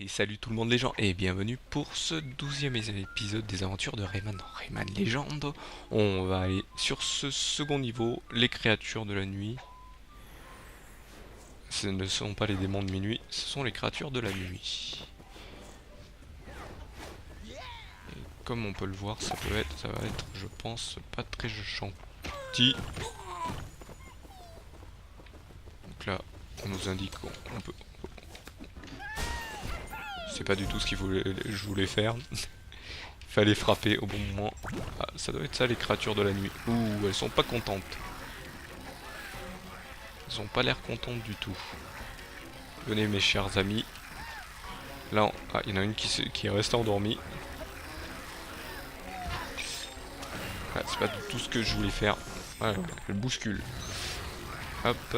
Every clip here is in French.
Et salut tout le monde les gens et bienvenue pour ce 12e épisode des aventures de Rayman dans Rayman Legend. On va aller sur ce second niveau, les créatures de la nuit. Ce ne sont pas les démons de minuit, ce sont les créatures de la nuit. Et comme on peut le voir, ça va être, je pense, pas très gentil. Donc là, on nous indique qu'on peut... C'est pas du tout ce que je voulais faire. Il fallait frapper au bon moment. Ah, ça doit être ça les créatures de la nuit. Ouh, elles sont pas contentes. Elles ont pas l'air contentes du tout. Venez mes chers amis. Là, ah, il y en a une qui est restée endormie. Ah, c'est pas du tout ce que je voulais faire. Voilà, elle bouscule. Hop.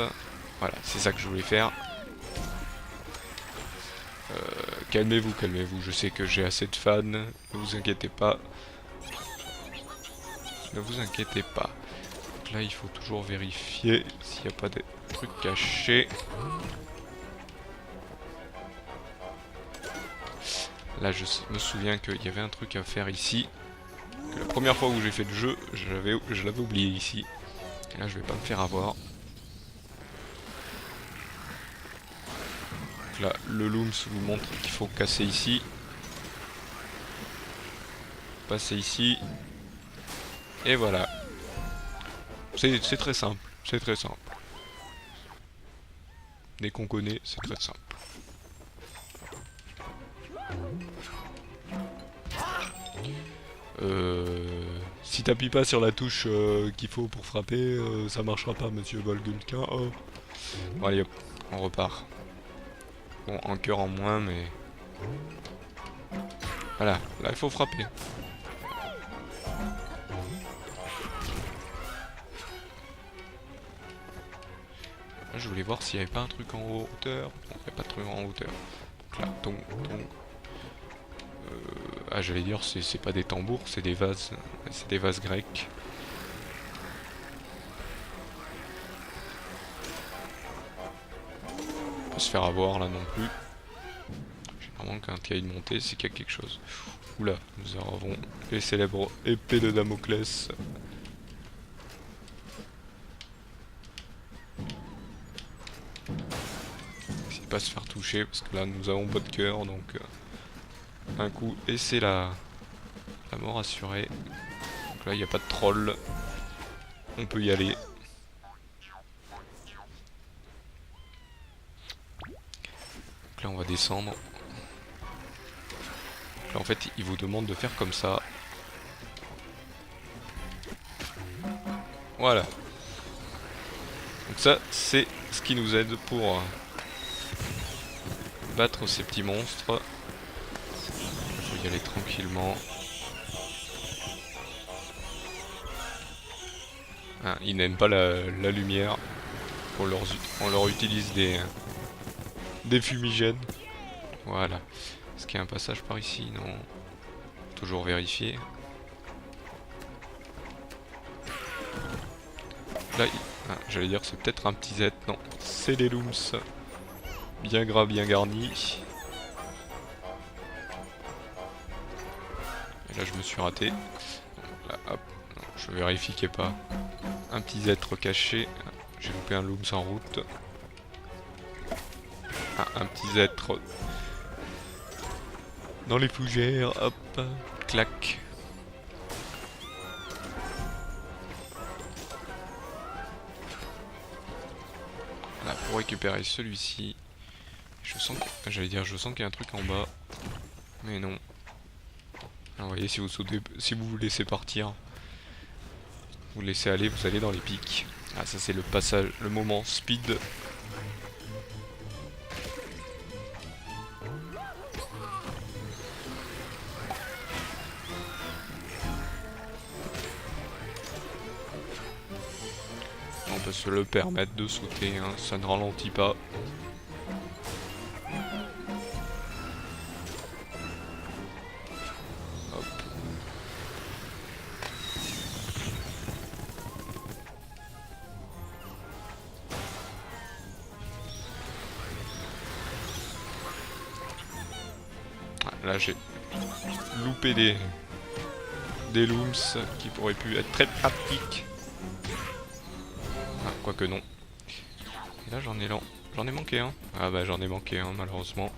Voilà, c'est ça que je voulais faire. Calmez-vous, calmez-vous. Je sais que j'ai assez de fans. Ne vous inquiétez pas. Ne vous inquiétez pas. Donc là, il faut toujours vérifier s'il n'y a pas des trucs cachés. Là, je me souviens qu'il y avait un truc à faire ici. Que la première fois où j'ai fait le jeu, je l'avais oublié ici. Et là, je vais pas me faire avoir. Donc là, le Looms vous montre qu'il faut casser ici. Passer ici. Et voilà. C'est très simple. C'est très simple. Dès qu'on connaît, c'est très simple. Si t'appuies pas sur la touche qu'il faut pour frapper, ça marchera pas, monsieur Volgulkin. Oh. Bon, allez hop, on repart. Bon, un cœur en moins, mais... Voilà, là il faut frapper. Là, je voulais voir s'il n'y avait pas un truc en hauteur. Non, il n'y a pas de truc en hauteur. Donc là, donc... Ah, j'allais dire, c'est pas des tambours, c'est des vases. C'est des vases grecs. Pas se faire avoir là non plus. Généralement, quand il y a une montée, c'est qu'il y a quelque chose. Oula, nous avons les célèbres épées de Damoclès. Essayez de pas se faire toucher, parce que là, nous avons pas de cœur, donc... un coup, et c'est la mort assurée. Donc là, il n'y a pas de troll. On peut y aller. Donc là, on va descendre. Donc là, en fait, il vous demande de faire comme ça. Voilà. Donc ça, c'est ce qui nous aide pour battre ces petits monstres. Il faut y aller tranquillement. Ah, ils n'aiment pas la lumière. On leur utilise des fumigènes. Voilà. Est-ce qu'il y a un passage par ici? Non. Toujours vérifier. Là, ah, j'allais dire c'est peut-être un petit Z. Non, c'est des looms. Bien gras, bien garnis. Et là, je me suis raté. Là, hop. Non, je vérifie qu'il n'y ait pas un petit Z caché. J'ai loupé un looms en route. Ah, un petit Z dans les fougères. Hop. Clac. Là, pour récupérer celui-ci. Je sens que... J'allais dire, je sens qu'il y a un truc en bas. Mais non. Alors, vous voyez, si vous sautez, si vous vous laissez partir, vous laissez aller, vous allez dans les pics. Ah, ça c'est le passage, le moment speed. On peut se le permettre de sauter, hein, ça ne ralentit pas. Hop. Là j'ai loupé des looms qui pourraient pu être très pratiques. Ah, quoique non. Et là j'en ai manqué un. Ah bah j'en ai manqué un malheureusement.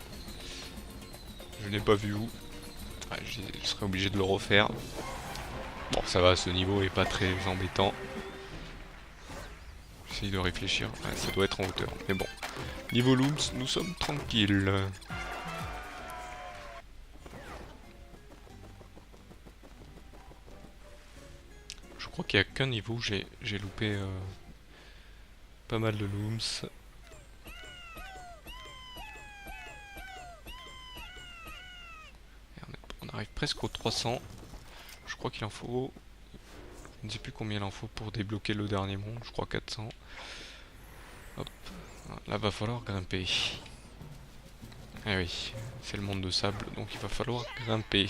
Je n'ai pas vu où. Ah, je serais obligé de le refaire. Bon ça va, ce niveau est pas très embêtant. J'essaye de réfléchir. Ah, ça doit être en hauteur. Mais bon. Niveau looms, nous sommes tranquilles. Je crois qu'il n'y a qu'un niveau où j'ai loupé pas mal de looms. On arrive presque aux 300. Je crois qu'il en faut... Je ne sais plus combien il en faut pour débloquer le dernier monde. Je crois 400. Hop. Là va falloir grimper. Eh oui, c'est le monde de sable, donc il va falloir grimper.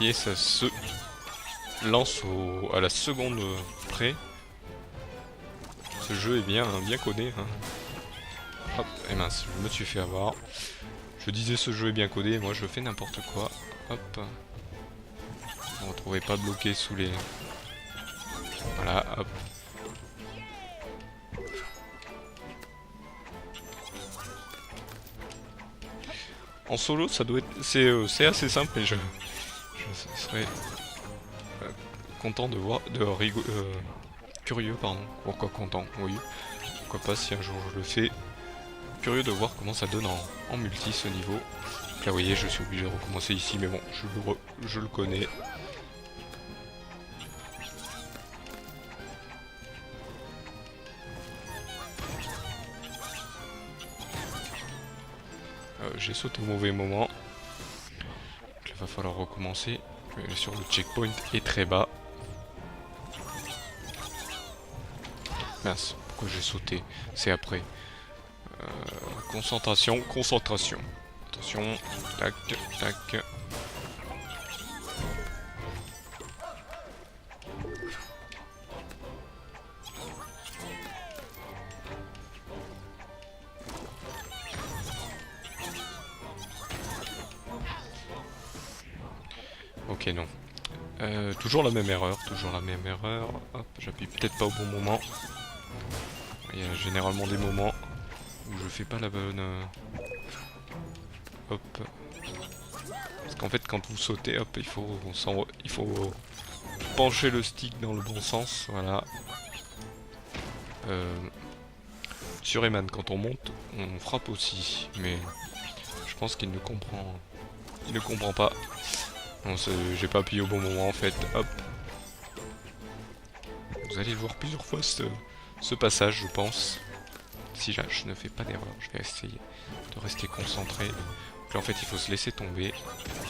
Et ça se lance à la seconde près. Ce jeu est bien codé. Hein. Hop, et mince, je me suis fait avoir. Je disais ce jeu est bien codé, et moi je fais n'importe quoi. Hop. On ne retrouvait pas bloqué sous les... Voilà, hop. En solo, ça doit être... C'est assez simple, et je serais content de voir... curieux, pardon. Pourquoi content, oui. Pourquoi pas si un jour je le fais. Curieux de voir comment ça donne en multi ce niveau. Donc là vous voyez je suis obligé de recommencer ici mais bon je le connais. J'ai sauté au mauvais moment. Donc là va falloir recommencer. Bien sûr le checkpoint est très bas. Mince, pourquoi j'ai sauté? C'est après. Concentration. Attention, tac, tac. Ok, non. Toujours la même erreur, Hop, j'appuie peut-être pas au bon moment. Il y a généralement des moments où je fais pas la bonne... Hop. Parce qu'en fait quand vous sautez, hop, il faut pencher le stick dans le bon sens, voilà. Sur Eman, quand on monte, on frappe aussi, mais je pense qu'il ne comprend... Il ne comprend pas. J'ai pas appuyé au bon moment en fait, hop. Vous allez voir plusieurs fois ce passage, je pense. Si je ne fais pas d'erreur, je vais essayer de rester concentré. Donc là en fait il faut se laisser tomber,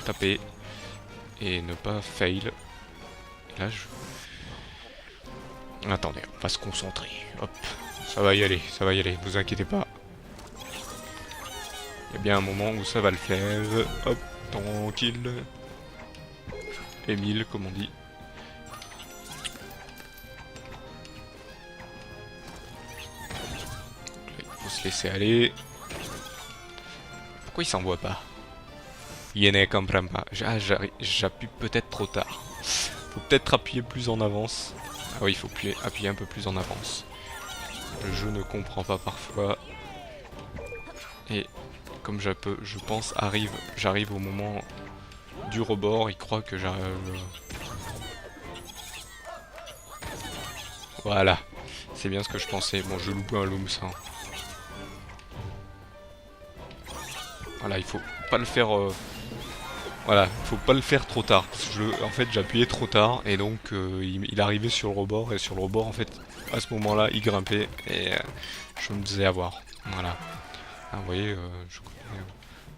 taper et ne pas fail. Et là attendez, on va se concentrer. Hop, ça va y aller, vous inquiétez pas. Il y a bien un moment où ça va le faire. Hop, tranquille. Émile, comme on dit. Là, il faut se laisser aller. Pourquoi il s'envoie pas? Il ne comprend pas. J'appuie peut-être trop tard. Faut peut-être appuyer plus en avance. Ah oui, il faut appuyer un peu plus en avance. Le jeu ne comprend pas parfois. Et comme je pense, j'arrive au moment du rebord. Il croit que j'arrive... Voilà. C'est bien ce que je pensais. Bon, je loupe un loom, ça. Voilà, il faut pas le faire... Voilà, faut pas le faire trop tard. Parce que en fait, j'appuyais trop tard et donc il arrivait sur le rebord. Et sur le rebord, en fait, à ce moment-là, il grimpait et je me faisais avoir. Voilà. Ah, vous voyez,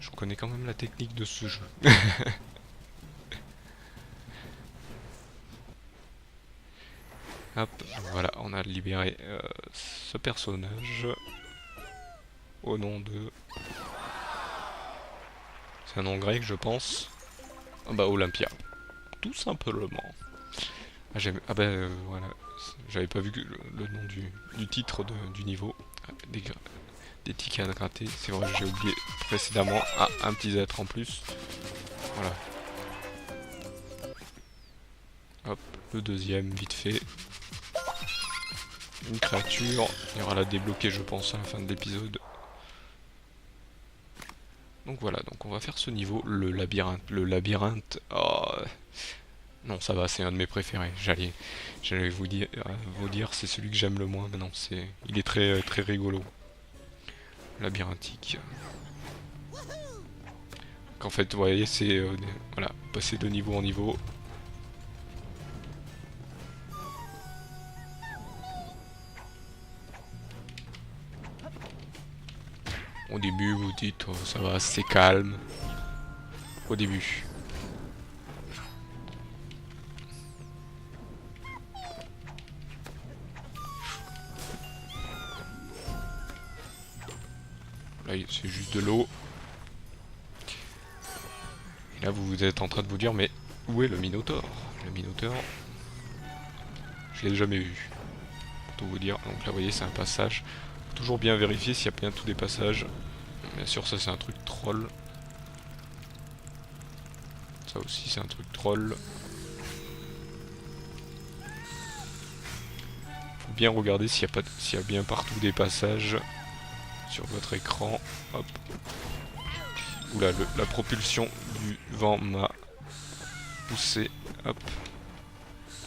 je connais quand même la technique de ce jeu. Hop, voilà, on a libéré ce personnage au nom de... C'est un nom grec, je pense. Ah bah, Olympia. Tout simplement. Ah, ah bah, voilà. J'avais pas vu le nom du titre du niveau. Ah, des tickets à gratter. C'est vrai, j'ai oublié précédemment. Ah, un petit être en plus. Voilà. Hop, le deuxième, vite fait. Une créature. Il y aura la débloquer, je pense, à la fin de l'épisode. Donc voilà, donc on va faire ce niveau, le labyrinthe. Le labyrinthe, oh, non, ça va, c'est un de mes préférés. J'allais vous dire, c'est celui que j'aime le moins, mais non, il est très rigolo. Labyrinthique. Donc en fait, vous voyez, c'est voilà, passer de niveau en niveau. Au début, vous dites, oh, ça va, c'est calme. Au début. Là, c'est juste de l'eau. Et là, vous êtes en train de vous dire, mais où est le Minotaure? Le Minotaure, je l'ai jamais vu. Pour tout vous dire. Donc là, vous voyez, c'est un passage. Faut toujours bien vérifier s'il y a bien tous des passages. Bien sûr, ça c'est un truc troll. Ça aussi, c'est un truc troll. Faut bien regarder s'il y a bien partout des passages sur votre écran. Hop. Oula, la propulsion du vent m'a poussé. Hop.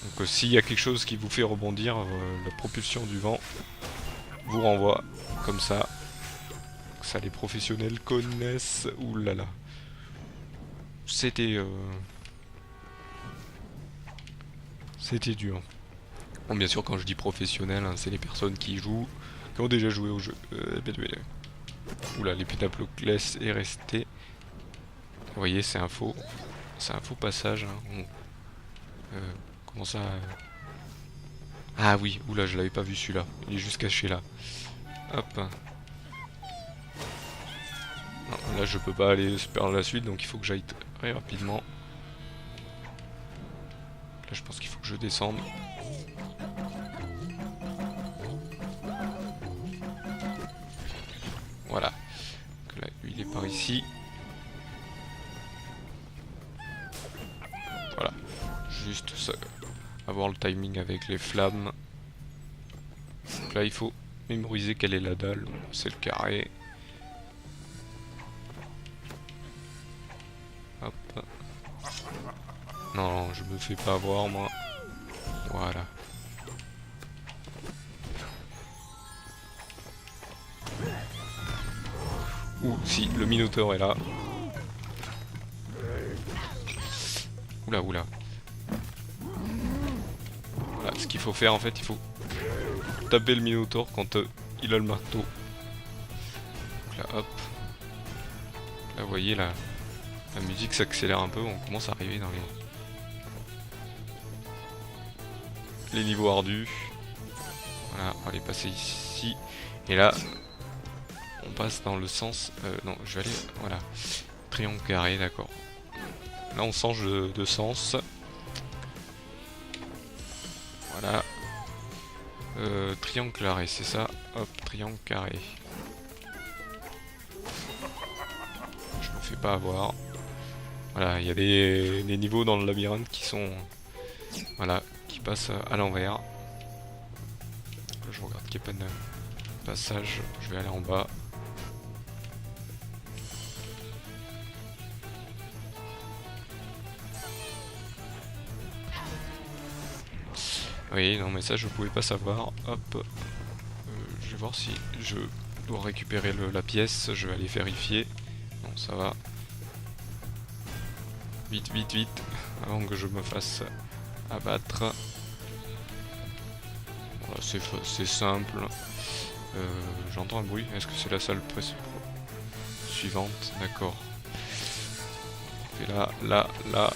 Donc s'il y a quelque chose qui vous fait rebondir, la propulsion du vent vous renvoie comme ça. Ça, les professionnels connaissent. Oulala. C'était dur. Bon, bien sûr, quand je dis professionnel, hein, c'est les personnes qui jouent, qui ont déjà joué au jeu. Oula, les Pénapoclès est resté. Vous voyez, c'est un faux passage. Hein. Comment ça Ah oui, oula, je l'avais pas vu celui-là. Il est juste caché là. Hop. Non, là, je peux pas aller vers la suite, donc il faut que j'aille très rapidement. Là, je pense qu'il faut que je descende. Voilà. Donc là, lui, il est par ici. Voilà. Juste ça. Avoir le timing avec les flammes. Donc là, il faut mémoriser quelle est la dalle. C'est le carré. Hop. Non, je me fais pas avoir, moi. Voilà. Ouh, si, le Minotaure est là. Oula, oula. Voilà, ce qu'il faut faire, en fait, il faut taper le Minotaure quand il a le marteau. Donc là, hop. Là, vous voyez, la musique s'accélère un peu. On commence à arriver dans les niveaux ardus. Voilà, on va aller passer ici. Et là, on passe dans le sens... non, je vais aller... Voilà. Triangle carré, d'accord. Là, on change de sens. Voilà. Triangle carré, c'est ça. Hop, triangle carré. Je me fais pas avoir. Voilà, il y a des niveaux dans le labyrinthe qui sont... Voilà, qui passent à l'envers. Je regarde qu'il n'y a pas de passage. Je vais aller en bas. Oui, non mais ça je pouvais pas savoir. Hop. Je vais voir si je dois récupérer la pièce. Je vais aller vérifier. Non, ça va. Vite, vite, vite. Avant que je me fasse abattre. Voilà, c'est simple. J'entends un bruit. Est-ce que c'est la salle suivante, d'accord. Et là, là, là.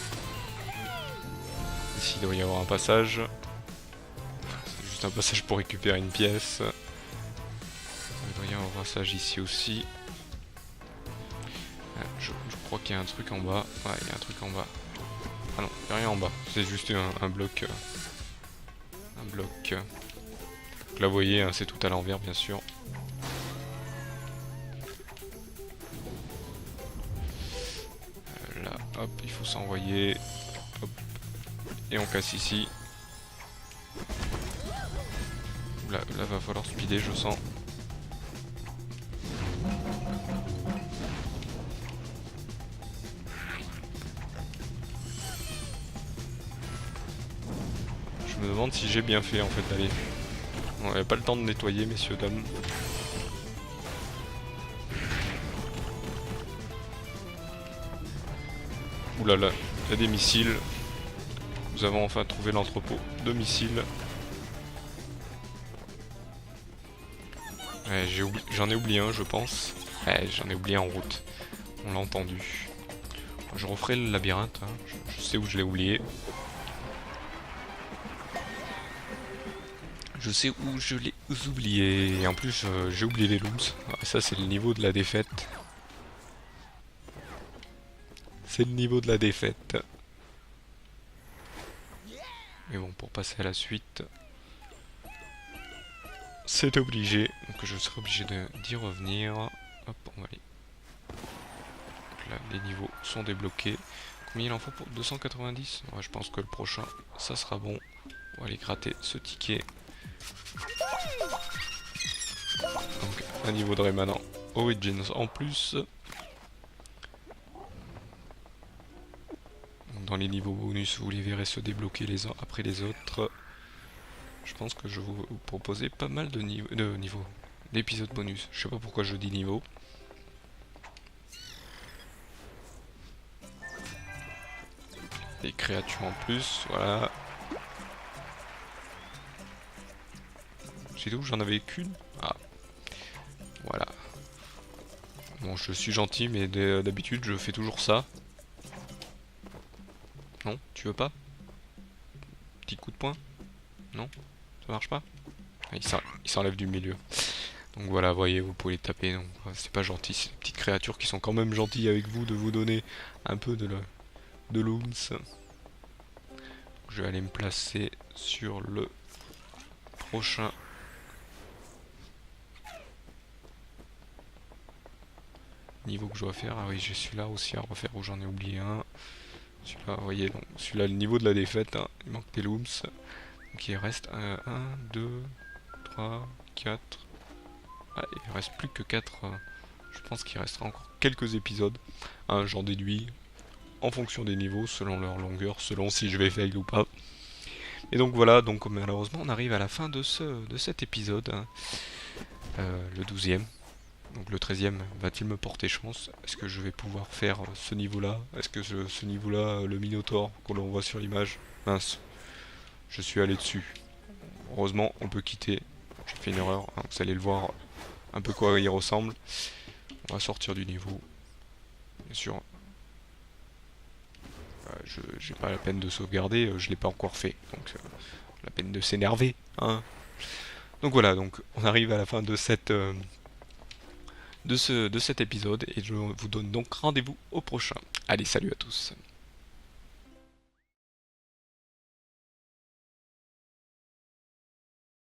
Ici il doit y avoir un passage. C'est juste un passage pour récupérer une pièce. Il doit y avoir un passage ici aussi. Je crois qu'il y a un truc en bas. Ouais, il y a un truc en bas. Ah non, il n'y a rien en bas. C'est juste un bloc. Un bloc. Donc là, vous voyez, hein, c'est tout à l'envers, bien sûr. Là, hop, il faut s'envoyer. Hop. Et on casse ici. Là, va falloir speeder, je sens. Je me demande si j'ai bien fait en fait d'aller. On n'avait pas le temps de nettoyer, messieurs, dames. Ouh là là, il y a des missiles. Nous avons enfin trouvé l'entrepôt de missiles. Ouais, j'en ai oublié un, je pense. Ouais, j'en ai oublié en route. On l'a entendu. Je referai le labyrinthe, hein. Je sais où je l'ai oublié. Je sais où je l'ai oublié. Et en plus, j'ai oublié les looms. Ouais, ça, c'est le niveau de la défaite. C'est le niveau de la défaite. Mais bon, pour passer à la suite, c'est obligé. Donc je serai obligé d'y revenir. Hop, on va aller. Donc là, les niveaux sont débloqués. Combien il en faut pour 290? Ouais, je pense que le prochain, ça sera bon. On va aller gratter ce ticket. Donc un niveau de rémanent Origins en plus. Donc, dans les niveaux bonus, vous les verrez se débloquer les uns après les autres. Je pense que je vais vous proposer pas mal de niveaux, d'épisodes bonus. Je sais pas pourquoi je dis niveau. Des créatures en plus, voilà. C'est où j'en avais qu'une? Ah, voilà. Bon, je suis gentil, mais d'habitude, je fais toujours ça. Non, tu veux pas? Petit coup de poing? Non? Ça marche pas? Ah, il s'enlève du milieu. Donc voilà, voyez, vous pouvez les taper. Donc c'est pas gentil, c'est des petites créatures qui sont quand même gentilles avec vous de vous donner un peu de looms. Je vais aller me placer sur le prochain niveau que je dois faire. Ah oui, j'ai celui-là aussi à refaire où j'en ai oublié un. Celui-là, vous voyez, donc celui-là, le niveau de la défaite, hein, il manque des looms. Donc il reste 1, 2, 3, 4. Ah, il reste plus que 4. Je pense qu'il restera encore quelques épisodes. Hein, j'en déduis en fonction des niveaux, selon leur longueur, selon si je vais fail ou pas. Et donc voilà, donc malheureusement on arrive à la fin de cet épisode, hein. Le 12e. Donc le 13e, va-t-il me porter chance? Est-ce que je vais pouvoir faire ce niveau-là? Est-ce que ce niveau-là, le Minotaur que l'on voit sur l'image? Mince, je suis allé dessus. Heureusement, on peut quitter. J'ai fait une erreur, hein. Vous allez le voir un peu quoi il ressemble. On va sortir du niveau. Bien sûr. J'ai pas la peine de sauvegarder, je l'ai pas encore fait. Donc la peine de s'énerver, hein. Donc voilà, donc on arrive à la fin de cet épisode et je vous donne donc rendez-vous au prochain. Allez, salut à tous.